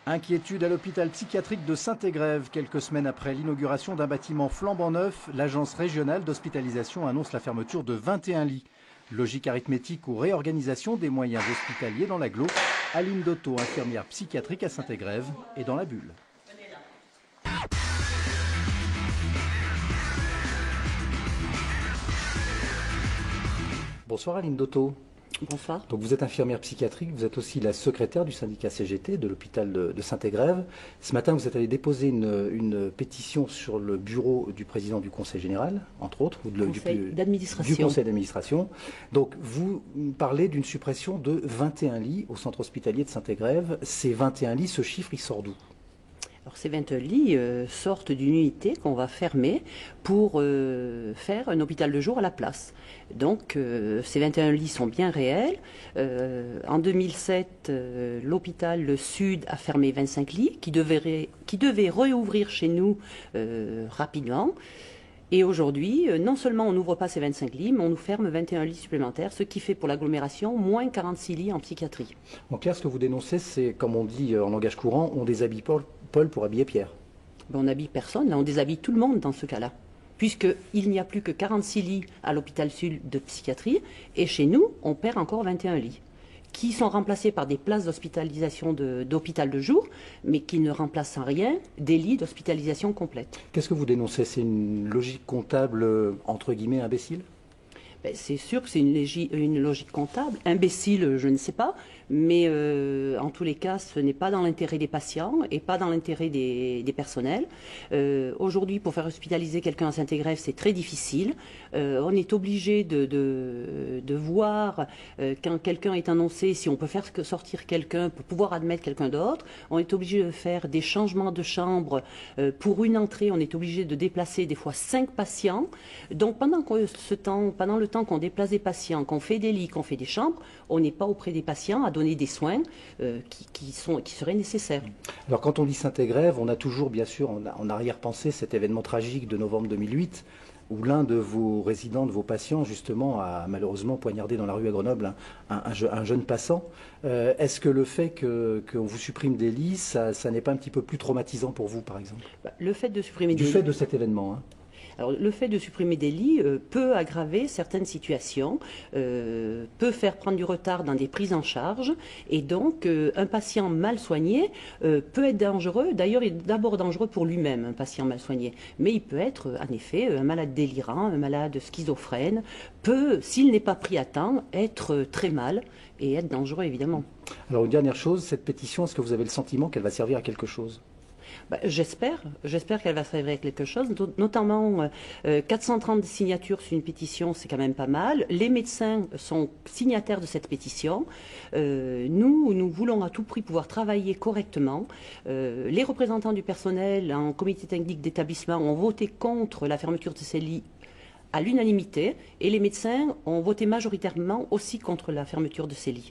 Inquiétude à l'hôpital psychiatrique de Saint-Égrève. Quelques semaines après l'inauguration d'un bâtiment flambant neuf, l'agence régionale d'hospitalisation annonce la fermeture de 21 lits. Logique arithmétique ou réorganisation des moyens hospitaliers dans l'agglo. Aline Dotto, infirmière psychiatrique à Saint-Égrève, est dans la bulle. Bonsoir Aline Dotto. Bonsoir. Donc vous êtes infirmière psychiatrique, vous êtes aussi la secrétaire du syndicat CGT de l'hôpital de Saint-Égrève. Ce matin, vous êtes allé déposer une pétition sur le bureau du président du Conseil général, entre autres, ou du Conseil d'administration. Donc vous parlez d'une suppression de 21 lits au centre hospitalier de Saint-Égrève. Ces 21 lits, ce chiffre, il sort d'où ? Alors ces 20 lits sortent d'une unité qu'on va fermer pour faire un hôpital de jour à la place. Donc ces 21 lits sont bien réels. En 2007, l'hôpital Sud a fermé 25 lits qui devaient réouvrir chez nous rapidement. Et aujourd'hui, non seulement on n'ouvre pas ces 25 lits, mais on nous ferme 21 lits supplémentaires, ce qui fait pour l'agglomération moins 46 lits en psychiatrie. En clair, ce que vous dénoncez, c'est, comme on dit en langage courant, on déshabille Paul pour habiller Pierre. Ben, on n'habille personne, on déshabille tout le monde dans ce cas-là. Puisqu'il n'y a plus que 46 lits à l'hôpital Sud de psychiatrie, et chez nous, on perd encore 21 lits, qui sont remplacés par des places d'hospitalisation d'hôpital de jour, mais qui ne remplacent en rien des lits d'hospitalisation complète. Qu'est-ce que vous dénoncez? C'est une logique comptable, entre guillemets, imbécile? Ben, c'est sûr que c'est une logique comptable. Imbécile, je ne sais pas, mais en tous les cas, ce n'est pas dans l'intérêt des patients et pas dans l'intérêt des personnels. Aujourd'hui, pour faire hospitaliser quelqu'un à Saint-Égrève, c'est très difficile. On est obligé de voir quand quelqu'un est annoncé, si on peut faire sortir quelqu'un pour pouvoir admettre quelqu'un d'autre. On est obligé de faire des changements de chambre. Pour une entrée, on est obligé de déplacer des fois 5 patients. Donc pendant le temps qu'on déplace des patients, qu'on fait des lits, qu'on fait des chambres, on n'est pas auprès des patients à donner des soins qui seraient nécessaires. Alors quand on dit Saint-Égrève, on a toujours bien sûr en arrière-pensée cet événement tragique de novembre 2008 où l'un de vos résidents, de vos patients justement a malheureusement poignardé dans la rue à Grenoble un jeune passant. Est-ce que le fait qu'on vous supprime des lits, ça n'est pas un petit peu plus traumatisant pour vous par exemple? Le fait de supprimer du fait de cet événement, hein. Alors, le fait de supprimer des lits peut aggraver certaines situations, peut faire prendre du retard dans des prises en charge, et donc un patient mal soigné peut être dangereux. D'ailleurs, il est d'abord dangereux pour lui-même, un patient mal soigné, mais il peut être en effet un malade délirant, un malade schizophrène, peut, s'il n'est pas pris à temps, être très mal et être dangereux évidemment. Alors, une dernière chose, cette pétition, est-ce que vous avez le sentiment qu'elle va servir à quelque chose ? J'espère qu'elle va servir à quelque chose, notamment 430 signatures sur une pétition, c'est quand même pas mal. Les médecins sont signataires de cette pétition. Nous voulons à tout prix pouvoir travailler correctement. Les représentants du personnel en comité technique d'établissement ont voté contre la fermeture de ces lits à l'unanimité et les médecins ont voté majoritairement aussi contre la fermeture de ces lits.